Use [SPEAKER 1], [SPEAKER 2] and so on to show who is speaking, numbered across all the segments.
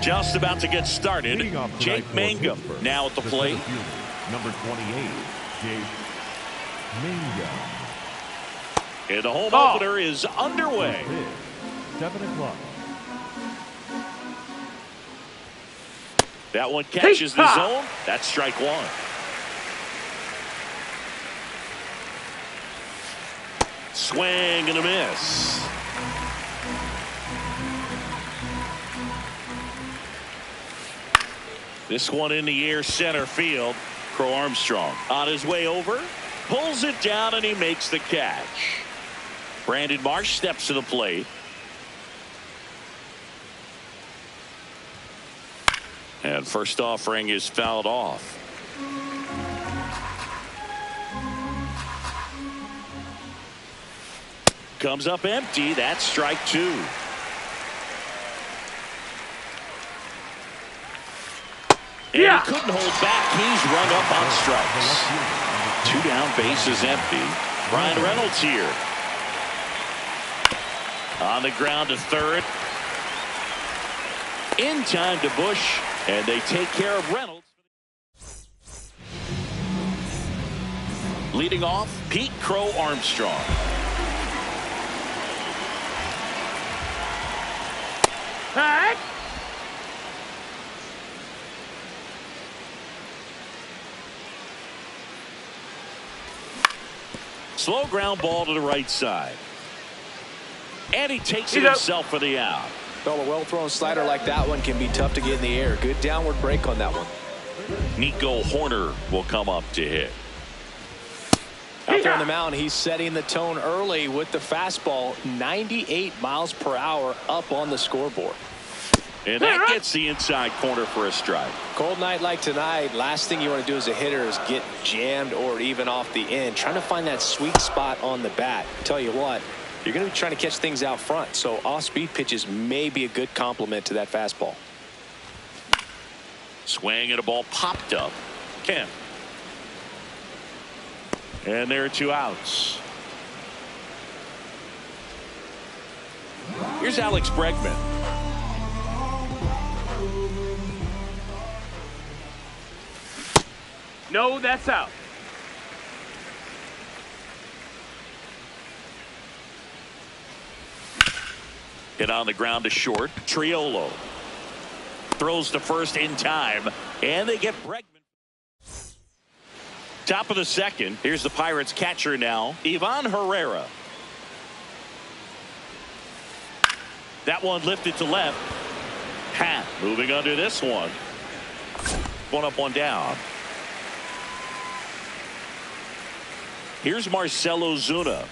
[SPEAKER 1] Just about to get started. Jake Mangum now at the plate.
[SPEAKER 2] Number 28, Jake Mangum.
[SPEAKER 1] And the home opener is underway.
[SPEAKER 2] 7 o'clock.
[SPEAKER 1] That one catches the zone. That's strike one. Swing and a miss. This one in the air, center field. Crow Armstrong on his way over, pulls it down, and he makes the catch. Brandon Marsh steps to the plate. And first offering is fouled off. Comes up empty. That's strike two. And he couldn't hold back. He's run up on strikes. 2 down, base is empty. Brian Reynolds here. On the ground to third. In time to Bush. And they take care of Reynolds. Leading off, Pete Crow Armstrong. Slow ground ball to the right side. And he takes it himself for the out.
[SPEAKER 3] Well, a well-thrown slider like that one can be tough to get in the air. Good downward break on that one.
[SPEAKER 1] Nico Hoerner will come up to hit.
[SPEAKER 3] Out there on the mound, he's setting the tone early with the fastball. 98 miles per hour up on the scoreboard.
[SPEAKER 1] And that gets the inside corner for a strike.
[SPEAKER 3] Cold night like tonight, last thing you want to do as a hitter is get jammed or even off the end. Trying to find that sweet spot on the bat. Tell you what, you're going to be trying to catch things out front, so off-speed pitches may be a good complement to that fastball.
[SPEAKER 1] Swing and a ball popped up. Kemp. And there are 2 outs. Here's Alex Bregman.
[SPEAKER 4] No, that's out.
[SPEAKER 1] Hit on the ground to short. Triolo throws to first in time, and they get Bregman. Top of the second. Here's the Pirates catcher now, Ivan Herrera. That one lifted to left. Happ moving under this one. One up, one down. Here's Marcell Ozuna.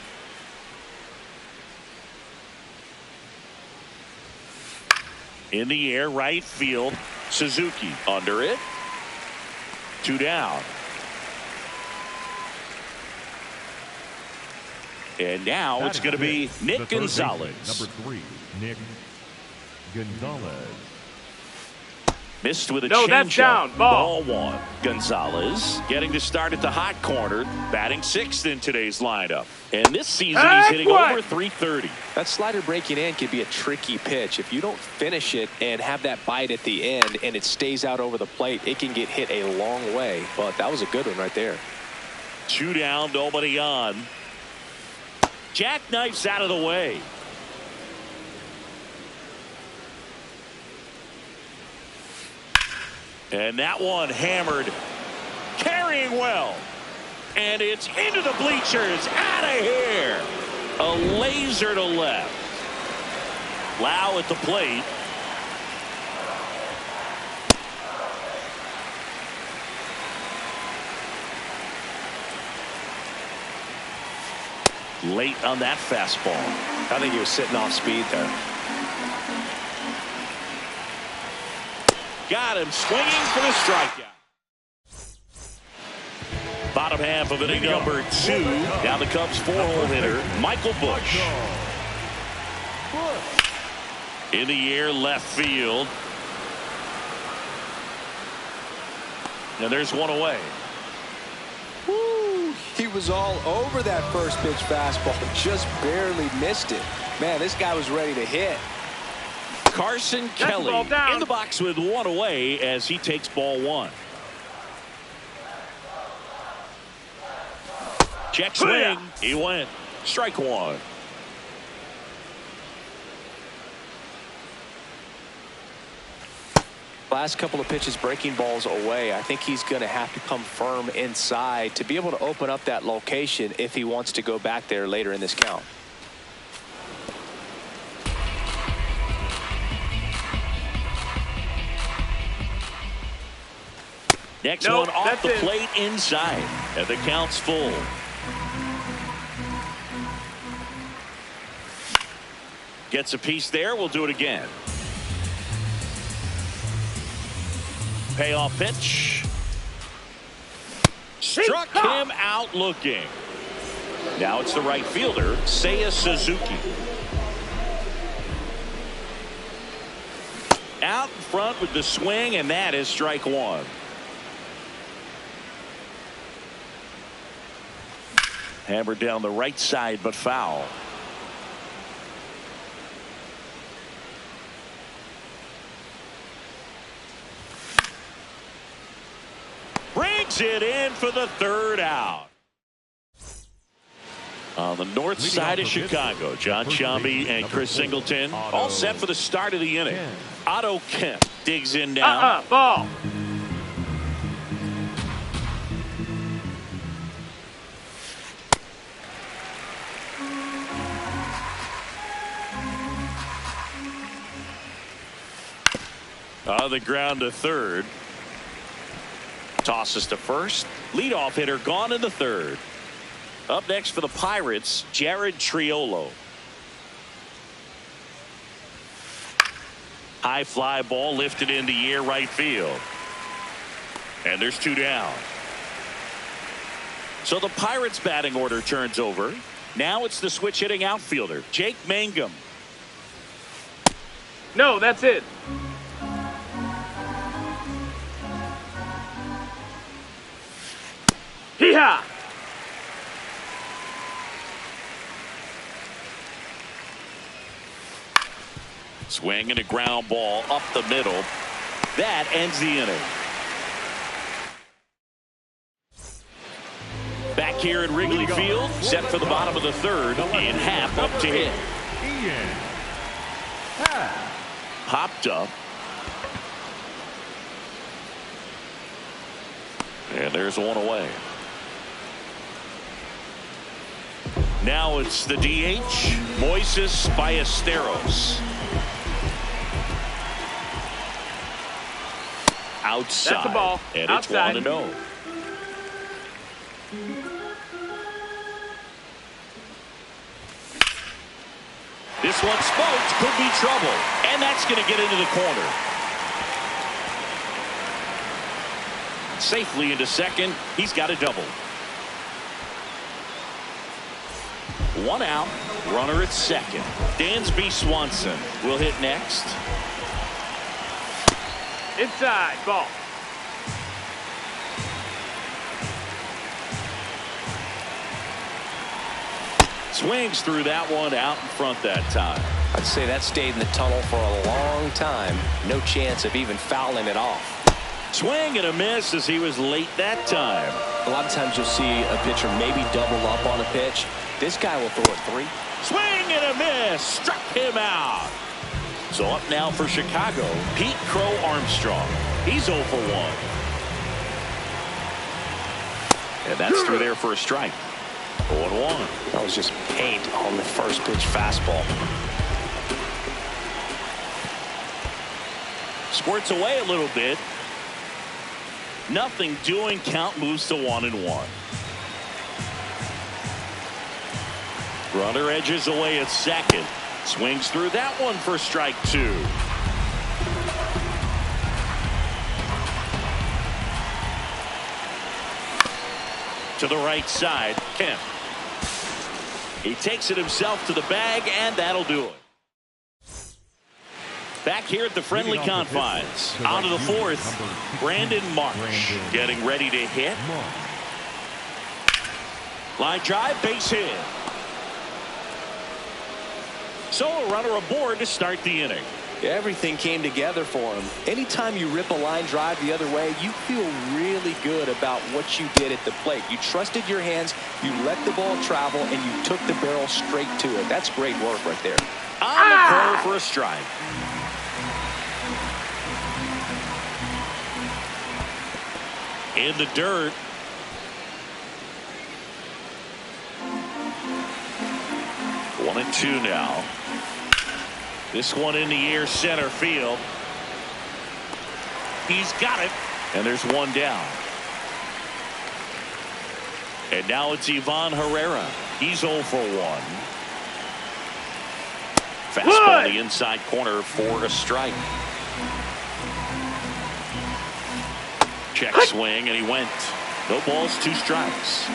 [SPEAKER 1] In the air, right field. Suzuki under it. 2 down. And now it's going to be Nick Gonzalez.
[SPEAKER 2] Number 3, Nick Gonzalez.
[SPEAKER 1] Missed with a
[SPEAKER 4] No, that's down.
[SPEAKER 1] changeup.
[SPEAKER 4] Ball.
[SPEAKER 1] 1. Gonzalez getting to start at the hot corner, batting 6th in today's lineup. And this season he's hitting over .330.
[SPEAKER 3] That slider breaking in can be a tricky pitch. If you don't finish it and have that bite at the end and it stays out over the plate, it can get hit a long way. But that was a good one right there.
[SPEAKER 1] 2 down, nobody on. Jackknifes out of the way. And that one hammered, carrying well, and it's into the bleachers, out of here. A laser to left. Lau at the plate. Late on that fastball.
[SPEAKER 3] I think he was sitting off speed there.
[SPEAKER 1] Got him swinging for the strikeout. Bottom half of inning number 2. Now the Cubs 4-hole hitter, Michael Busch. In the air, left field. And there's one away.
[SPEAKER 3] Woo, he was all over that first pitch fastball. Just barely missed it. Man, this guy was ready to hit.
[SPEAKER 1] Carson Kelly
[SPEAKER 4] ball down.
[SPEAKER 1] in the box with one away as he takes ball one. Check swing. He went. Strike one.
[SPEAKER 3] Last couple of pitches breaking balls away. I think he's going to have to come firm inside to be able to open up that location if he wants to go back there later in this count.
[SPEAKER 1] Next one off the plate inside. And the count's full. Gets a piece there. We'll do it again. Payoff pitch. Struck him out looking. Now it's the right fielder, Seiya Suzuki. Out in front with the swing, and that is strike one. Hammered down the right side, but foul. Brings it in for the third out. On the north side of Chicago, John Sciambi and Chris Singleton all set for the start of the inning. Otto Kemp digs in down.
[SPEAKER 4] Ball.
[SPEAKER 1] On the ground to third. Tosses to first. Leadoff hitter gone in the third. Up next for the Pirates, Jared Triolo. High fly ball lifted in the air right field. And there's two down. So the Pirates batting order turns over. Now it's the switch hitting outfielder, Jake Mangum.
[SPEAKER 4] No, that's it. Hee-haw!
[SPEAKER 1] Swing and a ground ball up the middle. That ends the inning. Back here at Wrigley Field, set for the bottom of the third, in half up to hit. Popped up. And there's one away. Now it's the DH, Moises Ballesteros. Outside.
[SPEAKER 4] That's the ball.
[SPEAKER 1] And
[SPEAKER 4] Outside.
[SPEAKER 1] It's 1-0. This one smoked, could be trouble. And that's going to get into the corner. Safely into second. He's got a double. One out. Runner at second. Dansby Swanson will hit next.
[SPEAKER 4] Inside. Ball.
[SPEAKER 3] Swings through that one out in front that time. I'd say that stayed in the tunnel for a long time. No chance of even fouling it off.
[SPEAKER 1] Swing and a miss as he was late that time.
[SPEAKER 3] A lot of times you'll see a pitcher maybe double up on a pitch. This guy will throw it three.
[SPEAKER 1] Swing and a miss. Struck him out. So up now for Chicago, Pete Crow Armstrong. He's 0 for 1. And that's through there for a strike. 0-1.
[SPEAKER 3] That was just paint on the first pitch fastball.
[SPEAKER 1] Squirts away a little bit. Nothing doing. Count moves to 1-1. Runner edges away at second. Swings through that one for strike 2. To the right side, Kemp. He takes it himself to the bag, and that'll do it. Back here at the friendly confines. On to the fourth, Brandon Marsh getting ready to hit. Line drive, base hit. So a runner aboard to start the inning.
[SPEAKER 3] Everything came together for him. Anytime you rip a line drive the other way, you feel really good about what you did at the plate. You trusted your hands, you let the ball travel, and you took the barrel straight to it. That's great work right there.
[SPEAKER 1] On the corner for a strike. In the dirt. One and two now. This one in the air, center field. He's got it, and there's one down. And now it's Ivan Herrera. He's 0 for 1. Fastball the inside corner for a strike. Check swing, and he went. No balls, 2 strikes.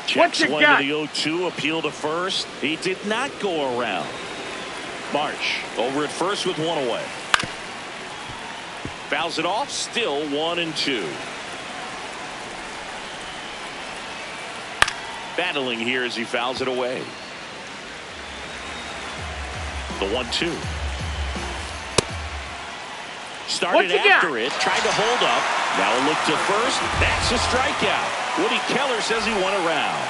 [SPEAKER 1] Check swing to the 0-2, appeal to first. He did not go around. Marsh over at first with 1 away. Fouls it off, still 1 and 2. Battling here as he fouls it away. The 1-2. Started after it, tried to hold up. Now a look to first. That's a strikeout. Woody Keller says he went around.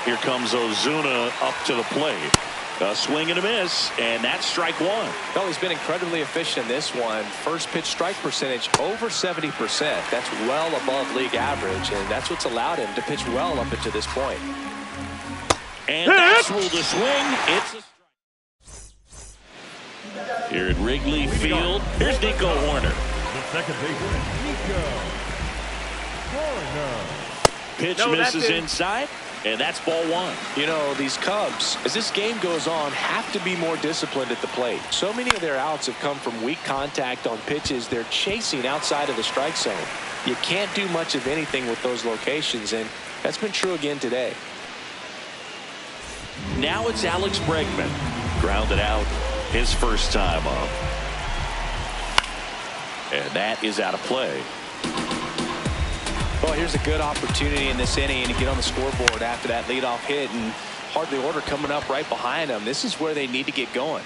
[SPEAKER 1] Here comes Ozuna up to the plate. A swing and a miss, and that's strike 1.
[SPEAKER 3] Well, he's been incredibly efficient in this one. First pitch strike percentage over 70%. That's well above league average, and that's what's allowed him to pitch well up until this point.
[SPEAKER 1] And that's ruled a swing. It's a strike. Here at Wrigley Field, here's Nico Hoerner.
[SPEAKER 2] The second baseman, Nico Hoerner.
[SPEAKER 1] Pitch misses inside, and that's ball 1.
[SPEAKER 3] You know, these Cubs, as this game goes on, have to be more disciplined at the plate. So many of their outs have come from weak contact on pitches they're chasing outside of the strike zone. You can't do much of anything with those locations, and that's been true again today.
[SPEAKER 1] Now it's Alex Bregman. Grounded out his first time up. And that is out of play.
[SPEAKER 3] Well, here's a good opportunity in this inning to get on the scoreboard after that leadoff hit, and hardly order coming up right behind them. This is where they need to get going.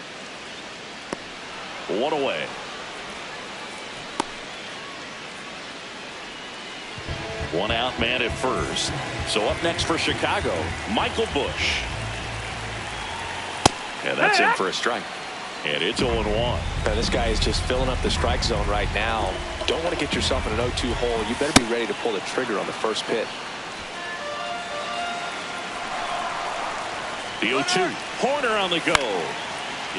[SPEAKER 1] 1 away. One out man at first. So up next for Chicago, Michael Busch. And that's in for a strike. And it's 0-1.
[SPEAKER 3] Now, this guy is just filling up the strike zone right now. Don't want to get yourself in an 0-2 hole. You better be ready to pull the trigger on the first pitch.
[SPEAKER 1] The 0-2. Hoerner on the go.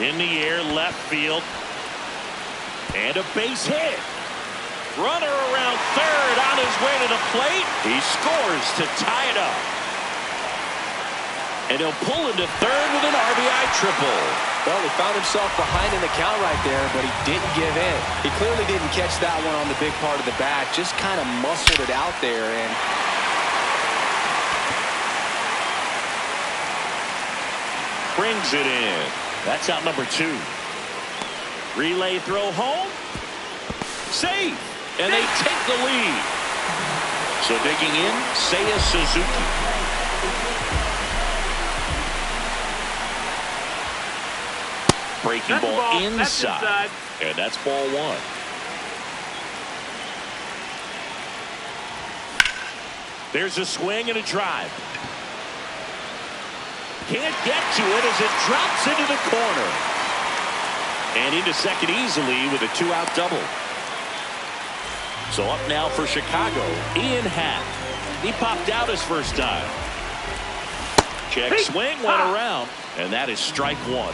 [SPEAKER 1] In the air, left field. And a base hit. Runner around third on his way to the plate. He scores to tie it up. And he'll pull into third with an RBI triple.
[SPEAKER 3] Well, he found himself behind in the count right there, but he didn't give in. He clearly didn't catch that one on the big part of the bat. Just kind of muscled it out there. And
[SPEAKER 1] brings it in. That's out number 2. Relay throw home. Safe. And they take the lead. So digging in, Seiya Suzuki. Breaking ball inside. And that's ball 1. There's a swing and a drive. Can't get to it as it drops into the corner. And into second easily with a 2-out double. So up now for Chicago, Ian Happ. He popped out his first time. Check swing, went around, and that is strike 1.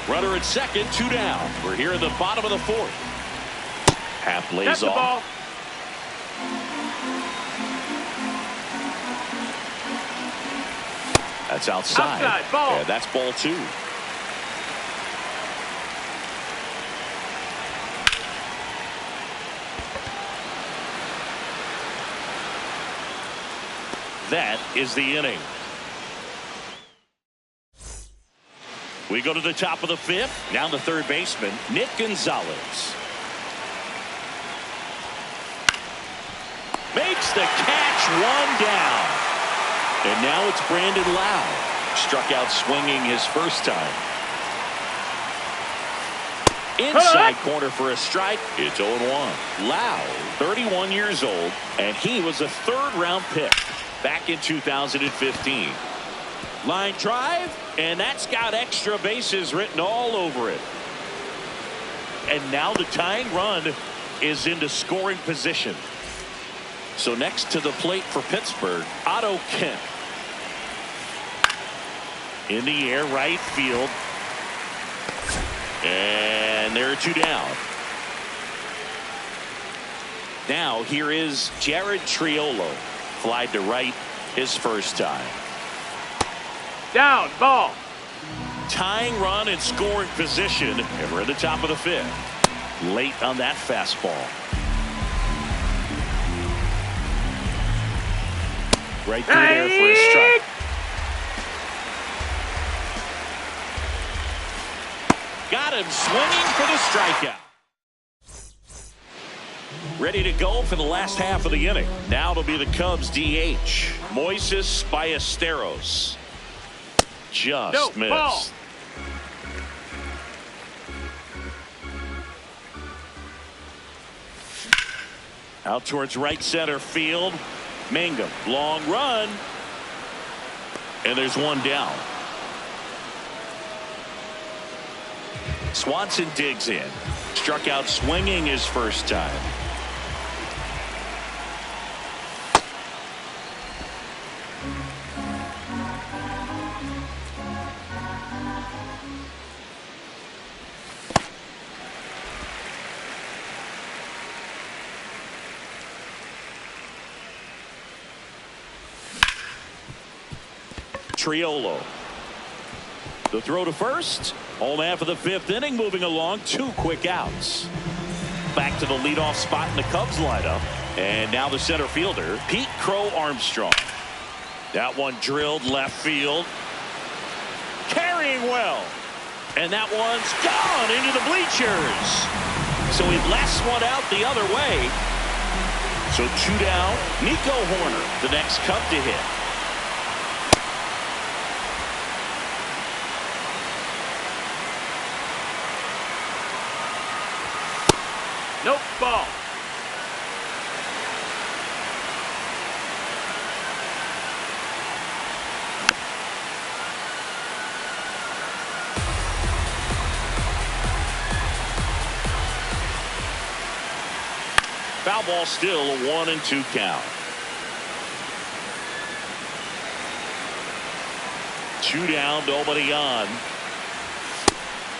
[SPEAKER 1] Runner at second, 2 down. We're here at the bottom of the 4th. Happ lays off. That's outside.
[SPEAKER 4] Ball.
[SPEAKER 1] And that's ball 2. That is the inning. We go to the top of the 5th. Now the third baseman, Nick Gonzalez. Makes the catch, 1 down. And now it's Brandon Lowe. struck out swinging his first time. Inside corner for a strike. It's 0-1. Lau, 31 years old, and he was a third-round pick back in 2015. Line drive, and that's got extra bases written all over it. And now the tying run is into scoring position. So next to the plate for Pittsburgh, Otto Kemp. In the air, right field. And there are two down. Now here is Jared Triolo. Flied to right his first time.
[SPEAKER 4] Down, ball.
[SPEAKER 1] Tying run in scoring position. And we're at the top of the fifth. Late on that fastball. Right through there for a strike. Got him swinging for the strikeout. Ready to go for the last half of the inning. Now it'll be the Cubs DH, Moises Ballesteros. Just missed. Ball. Out towards right center field. Mangum, long run. And there's one down. Swanson digs in. Struck out swinging his first time. Triolo. The throw to first. Home half of the fifth inning, moving along. 2 quick outs. Back to the leadoff spot in the Cubs lineup. And now the center fielder, Pete Crow Armstrong. That one drilled left field. Carrying well. And that one's gone into the bleachers. So he blasts one out the other way. So 2 down. Nico Hoerner, the next Cub to hit.
[SPEAKER 4] Nope, ball.
[SPEAKER 1] Foul ball, still a 1-2 count. 2 down, nobody on.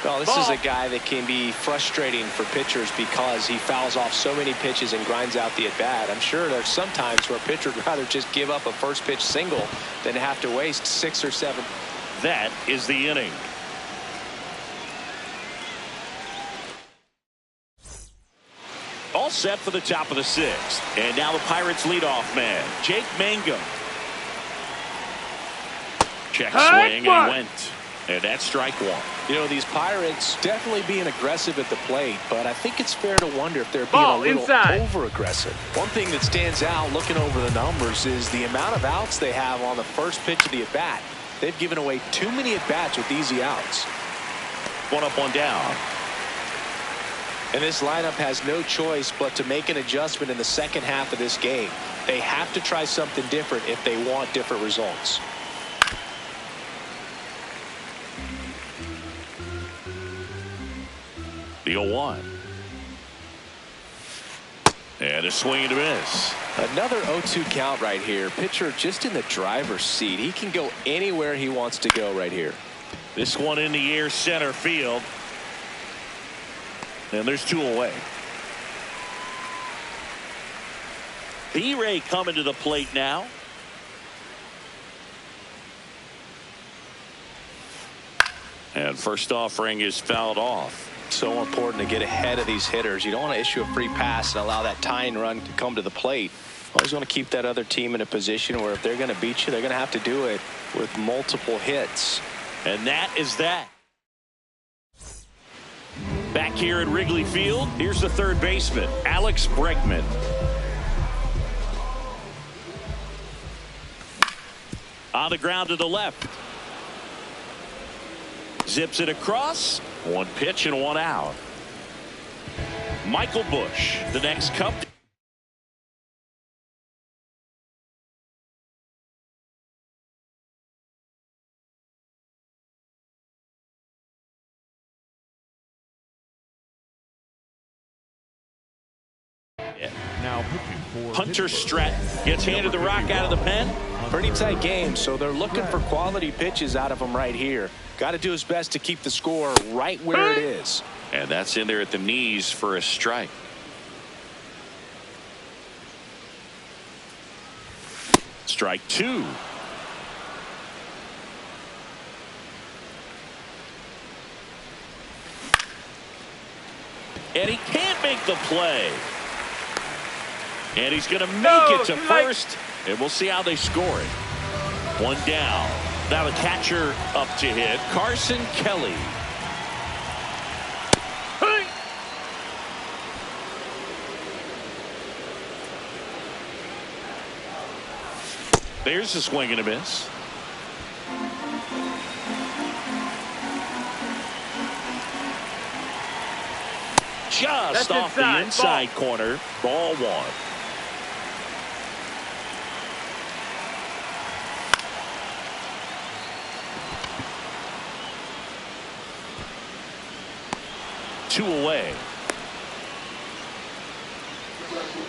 [SPEAKER 3] Well, this is a guy that can be frustrating for pitchers because he fouls off so many pitches and grinds out the at-bat. I'm sure there's some times where a pitcher would rather just give up a first pitch single than have to waste 6 or 7.
[SPEAKER 1] That is the inning. All set for the top of the 6th. And now the Pirates leadoff man, Jake Mangum. Check swing, and he went. And that's strike 1.
[SPEAKER 3] You know, these Pirates definitely being aggressive at the plate, but I think it's fair to wonder if they're being a little over-aggressive. One thing that stands out looking over the numbers is the amount of outs they have on the first pitch of the at-bat. They've given away too many at-bats with easy outs.
[SPEAKER 1] 1 up, 1 down.
[SPEAKER 3] And this lineup has no choice but to make an adjustment in the second half of this game. They have to try something different if they want different results.
[SPEAKER 1] The 0-1. And a swing and a miss.
[SPEAKER 3] Another 0-2 count right here. Pitcher just in the driver's seat. He can go anywhere he wants to go right here.
[SPEAKER 1] This one in the air, center field. And there's 2 away. B-Ray coming to the plate now. And first offering is fouled off.
[SPEAKER 3] So important to get ahead of these hitters. You don't want to issue a free pass and allow that tying run to come to the plate. Always want to keep that other team in a position where if they're going to beat you, they're going to have to do it with multiple hits.
[SPEAKER 1] And that is that. Back here at Wrigley Field, here's the third baseman, Alex Bregman. On the ground to the left. zips it across. One pitch and one out. Michael Busch, the next Cub.
[SPEAKER 2] Now pitching for
[SPEAKER 1] Hunter
[SPEAKER 2] Pittsburgh.
[SPEAKER 1] Stratton gets handed the rock out of the pen.
[SPEAKER 3] Pretty tight game, so they're looking for quality pitches out of him right here. Got to do his best to keep the score right where it is.
[SPEAKER 1] And that's in there at the knees for a strike. Strike two. And he can't make the play. And he's going to make it to first. And we'll see how they score it. One down. Now the catcher up to hit. Carson Kelly. There's a swing and a miss. Just off the inside corner. Ball one. Two away.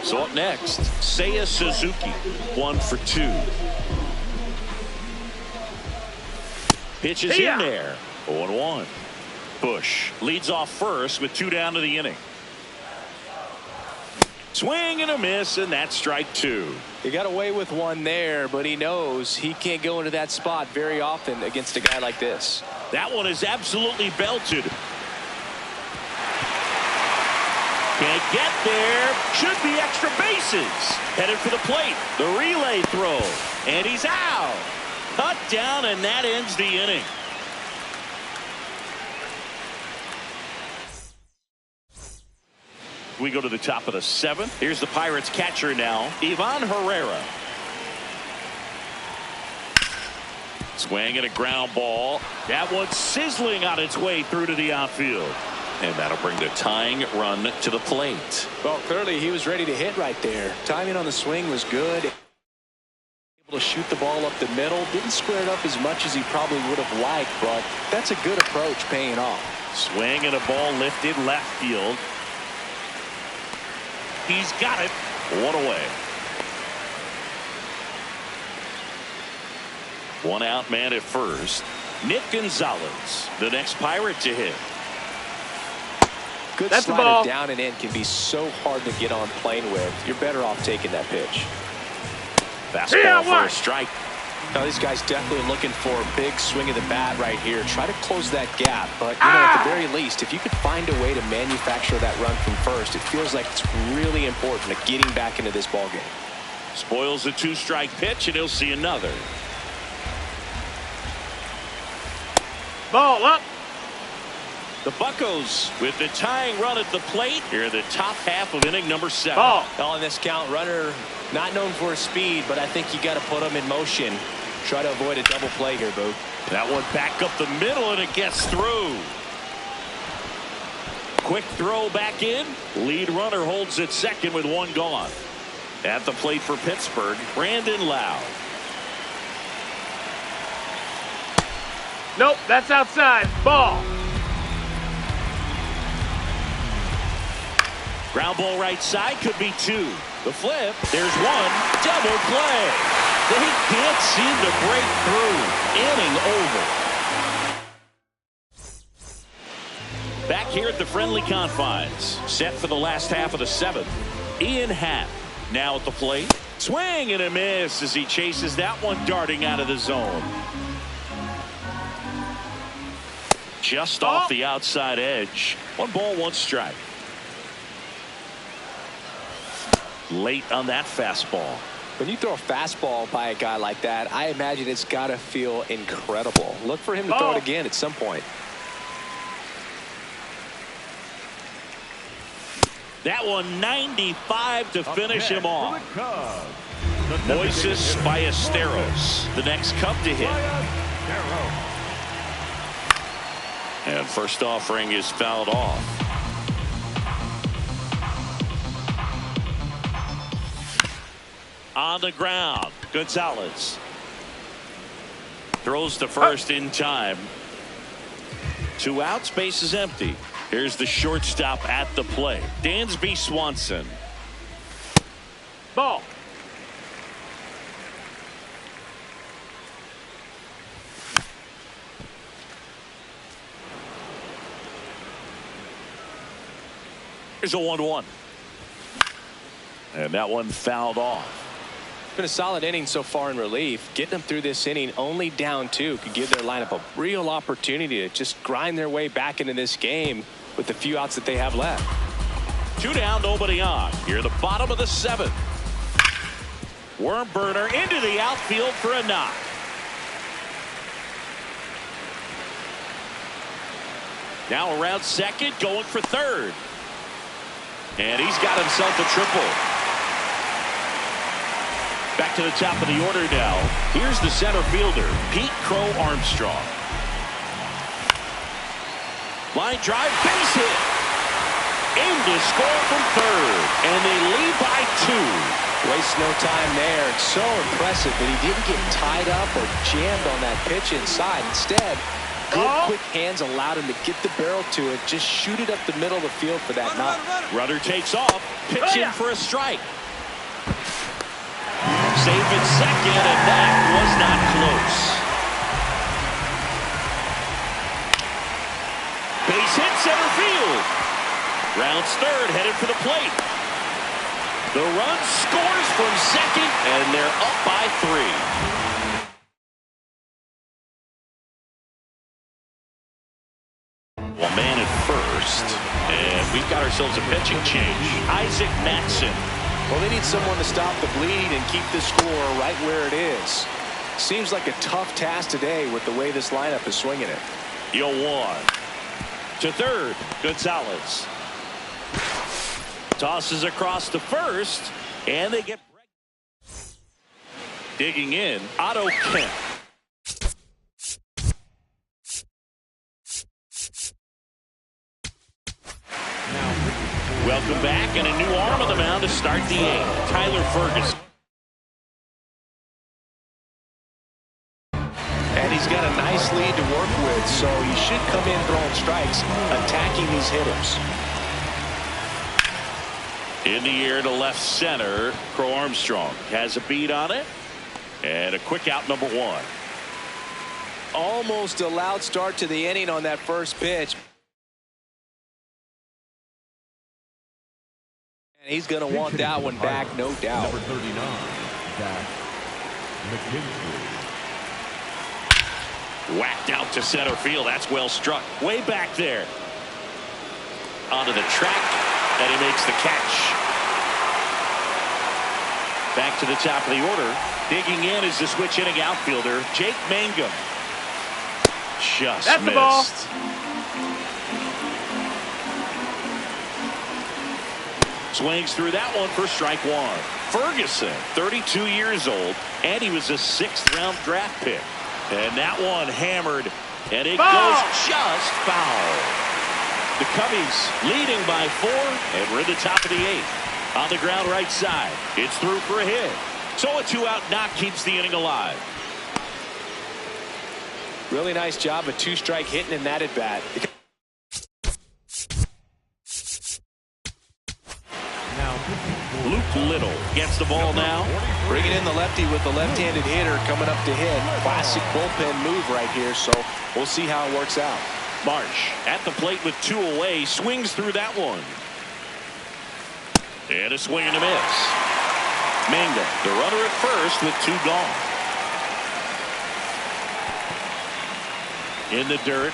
[SPEAKER 1] So up next, Seiya Suzuki, 1 for 2. Pitch is in there. 0-1. Busch leads off first with 2 down to the inning. Swing and a miss, and that's strike 2.
[SPEAKER 3] He got away with one there, but he knows he can't go into that spot very often against a guy like this.
[SPEAKER 1] That one is absolutely belted. Can't get there. Should be extra bases. Headed for the plate. The relay throw. And he's out. Cut down, and that ends the inning. We go to the top of the 7th. Here's the Pirates catcher now, Ivan Herrera. Swing and a ground ball. That one's sizzling on its way through to the outfield. And that'll bring the tying run to the plate.
[SPEAKER 3] Well, clearly he was ready to hit right there. Timing on the swing was good. Able to shoot the ball up the middle. Didn't square it up as much as he probably would have liked, but that's a good approach paying off.
[SPEAKER 1] Swing and a ball lifted left field. He's got it. 1 away. 1 out man at first. Nick Gonzalez, the next Pirate to hit.
[SPEAKER 3] Good slider down and in can be so hard to get on plane with. You're better off taking that pitch.
[SPEAKER 1] Fastball for a strike.
[SPEAKER 3] Now these guys definitely looking for a big swing of the bat right here. Try to close that gap, but you know, at the very least, if you could find a way to manufacture that run from first, it feels like it's really important to getting back into this ball game.
[SPEAKER 1] Spoils a 2-strike pitch, and he'll see another.
[SPEAKER 4] Ball up.
[SPEAKER 1] The Buccos with the tying run at the plate here in the top half of inning number 7.
[SPEAKER 4] Ball.
[SPEAKER 3] On this count, runner not known for his speed, but I think you got to put him in motion. Try to avoid a double play here, Boo.
[SPEAKER 1] That one back up the middle, and it gets through. Quick throw back in. Lead runner holds at second with 1 gone. At the plate for Pittsburgh, Brandon Lowe.
[SPEAKER 4] Nope, that's outside. Ball.
[SPEAKER 1] Ground ball right side, could be 2. The flip, there's 1. Double play. They can't seem to break through. Inning over. Back here at the friendly confines. Set for the last half of the 7th. Ian Happ now at the plate. Swing and a miss as he chases that one darting out of the zone. Just off the outside edge. 1 ball, 1 strike. Late on that fastball.
[SPEAKER 3] When you throw a fastball by a guy like that, I imagine it's got to feel incredible. Look for him to throw it again at some point.
[SPEAKER 1] That one 95 to finish him off.
[SPEAKER 2] The
[SPEAKER 1] Moises Ballesteros, the next Cub to hit. And first offering is fouled off. On the ground, Gonzalez throws to first in time. 2 outs, base is empty. Here's the shortstop at the plate, Dansby Swanson.
[SPEAKER 4] Ball.
[SPEAKER 1] Here's a 1-1. And that one fouled off.
[SPEAKER 3] Been a solid inning so far in relief. Getting them through this inning only down 2 could give their lineup a real opportunity to just grind their way back into this game with the few outs that they have left.
[SPEAKER 1] 2 down, nobody on. Here, the bottom of the 7th. Worm burner into the outfield for a knock. Now around second, going for third. And he's got himself a triple. Back to the top of the order now. Here's the center fielder, Pete Crow Armstrong. Line drive, base hit. In to score from third. And they lead by 2.
[SPEAKER 3] Waste no time there. It's so impressive that he didn't get tied up or jammed on that pitch inside. Instead, good quick hands allowed him to get the barrel to it, just shoot it up the middle of the field for that knock.
[SPEAKER 1] Runner takes off, pitch in for a strike. Safe at second, and that was not close. Base hit center field. Rounds third, headed for the plate. The run scores from second, and they're up by 3. Well, man at first, and we've got ourselves a pitching change. Isaac Matson.
[SPEAKER 3] Well, they need someone to stop the bleed and keep the score right where it is. Seems like a tough task today with the way this lineup is swinging it.
[SPEAKER 1] 0-1. To third, Gonzalez. Tosses across to first, and they get digging in. Otto Kemp. Welcome back, and a new arm on the mound to start the 8th. Tyler Ferguson.
[SPEAKER 3] And he's got a nice lead to work with, so he should come in throwing strikes, attacking these hitters.
[SPEAKER 1] In the air to left center, Crow Armstrong has a beat on it, and a quick out, number 1.
[SPEAKER 3] Almost a loud start to the inning on that first pitch. And he's going to want that one back, no doubt.
[SPEAKER 2] Number 39, Zach McKinstry.
[SPEAKER 1] Whacked out to center field. That's well struck. Way back there. Onto the track, and he makes the catch. Back to the top of the order. Digging in is the switch hitting outfielder, Jake Mangum. Just
[SPEAKER 4] That's
[SPEAKER 1] missed.
[SPEAKER 4] The ball.
[SPEAKER 1] Swings through that one for strike 1. Ferguson, 32 years old, and he was a 6th-round draft pick. And that one hammered, and it goes just foul. The Cubbies leading by 4, and we're in the top of the 8th. On the ground right side, it's through for a hit. So a 2-out knock keeps the inning alive.
[SPEAKER 3] Really nice job of 2-strike hitting in that at bat.
[SPEAKER 1] Luke Little gets the ball now.
[SPEAKER 3] Bringing in the lefty with the left-handed hitter coming up to hit. Classic bullpen move right here, so we'll see how it works out.
[SPEAKER 1] Marsh at the plate with 2 away, swings through that one. And a swing and a miss. Mangum, the runner at first with 2 gone. In the dirt.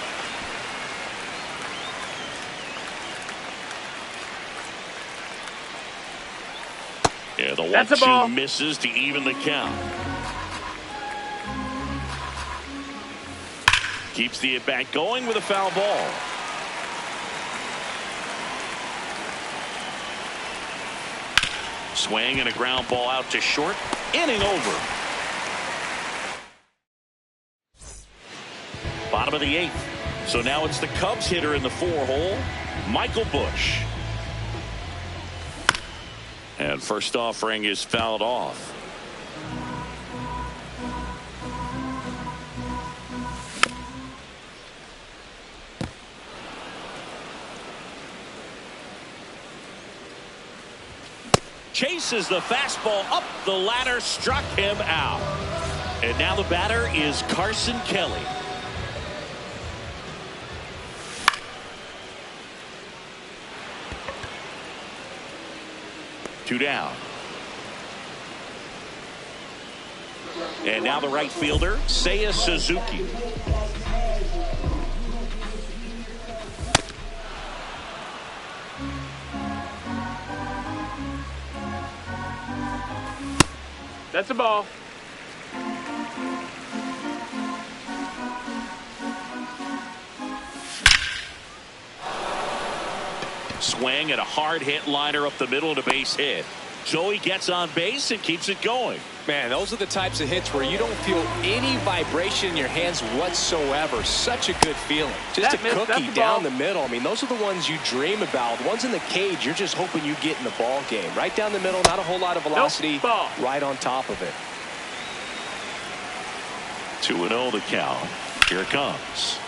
[SPEAKER 1] Yeah, the 1-2 misses to even the count. Keeps the at-bat going with a foul ball. Swing and a ground ball out to short. Inning over. Bottom of the 8th. So now it's the Cubs hitter in the 4-hole, Michael Busch. And first offering is fouled off. Chases the fastball up the ladder, struck him out. And now the batter is Carson Kelly. Two down. And now the right fielder, Seiya Suzuki.
[SPEAKER 4] That's a ball.
[SPEAKER 1] Swing and a hard hit liner up the middle to base hit. Joey gets on base and keeps it going.
[SPEAKER 3] Man, those are the types of hits where you don't feel any vibration in your hands whatsoever. Such a good feeling. Just a cookie down the middle. I mean, those are the ones you dream about. The ones in the cage, you're just hoping you get in the ball game. Right down the middle, not a whole lot of velocity. Right on top of it.
[SPEAKER 1] 2-0 the count. Here it comes.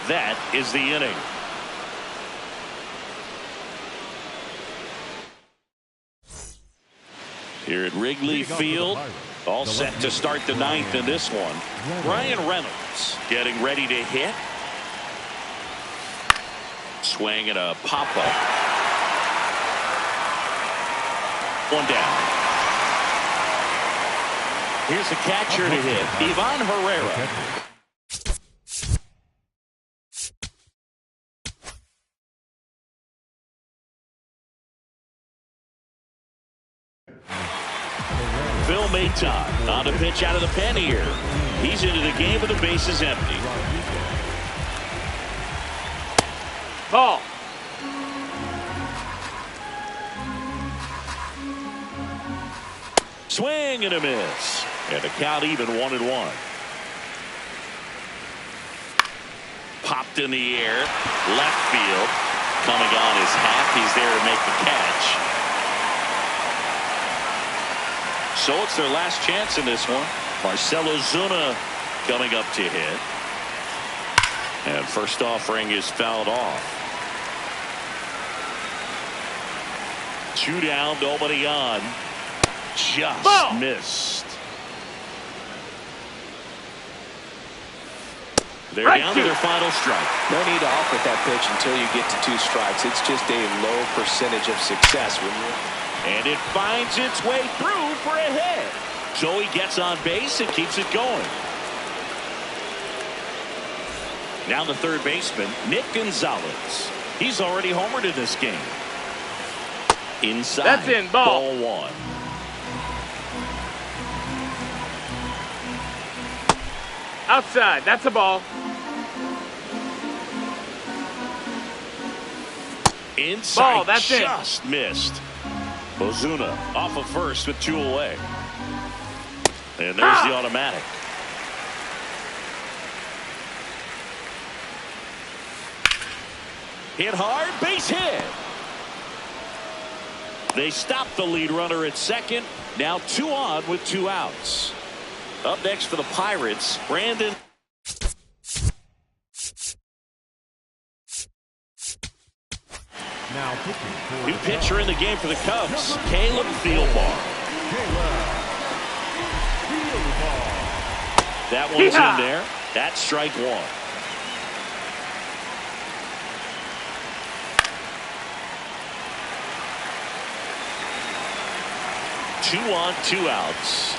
[SPEAKER 1] That is the inning. Here at Wrigley Field, all set to start the ninth in this one. Bryan Reynolds getting ready to hit. Swing and a pop-up. One down. Here's the catcher to hit, Ivan Herrera. Phil Maton on the pitch out of the pen here. He's into the game with the bases empty.
[SPEAKER 4] Ball.
[SPEAKER 1] Swing and a miss. And the count even 1-1. Popped in the air. Left field. Coming on his hat. He's there to make the catch. So it's their last chance in this one. Marcell Ozuna coming up to hit. And first offering is fouled off. 2 down, nobody on. Just missed. They're down to their final strike.
[SPEAKER 3] No need to offer that pitch until you get to 2 strikes. It's just a low percentage of success when you're...
[SPEAKER 1] And it finds its way through for a hit. Joey gets on base and keeps it going. Now the third baseman, Nick Gonzalez. He's already homered in this game. Inside.
[SPEAKER 4] That's in. Ball
[SPEAKER 1] 1.
[SPEAKER 4] Outside. That's a ball.
[SPEAKER 1] Inside.
[SPEAKER 4] Ball. That's
[SPEAKER 1] just missed. Ozuna off of first with 2 away. And there's the automatic. Hit hard, base hit. They stop the lead runner at second. Now 2 on with 2 outs. Up next for the Pirates, Brandon.
[SPEAKER 2] Now
[SPEAKER 1] new pitcher in the game for the Cubs, Caleb Thielbar. That one's in there. That's strike 1. Two on, 2 outs.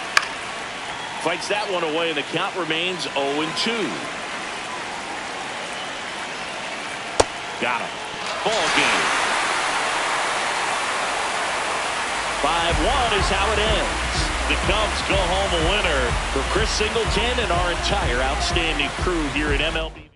[SPEAKER 1] Fights that one away, and the count remains 0-2. Got him. Ball game. 5-1 is how it ends. The Cubs go home a winner. For Chris Singleton and our entire outstanding crew here at MLB.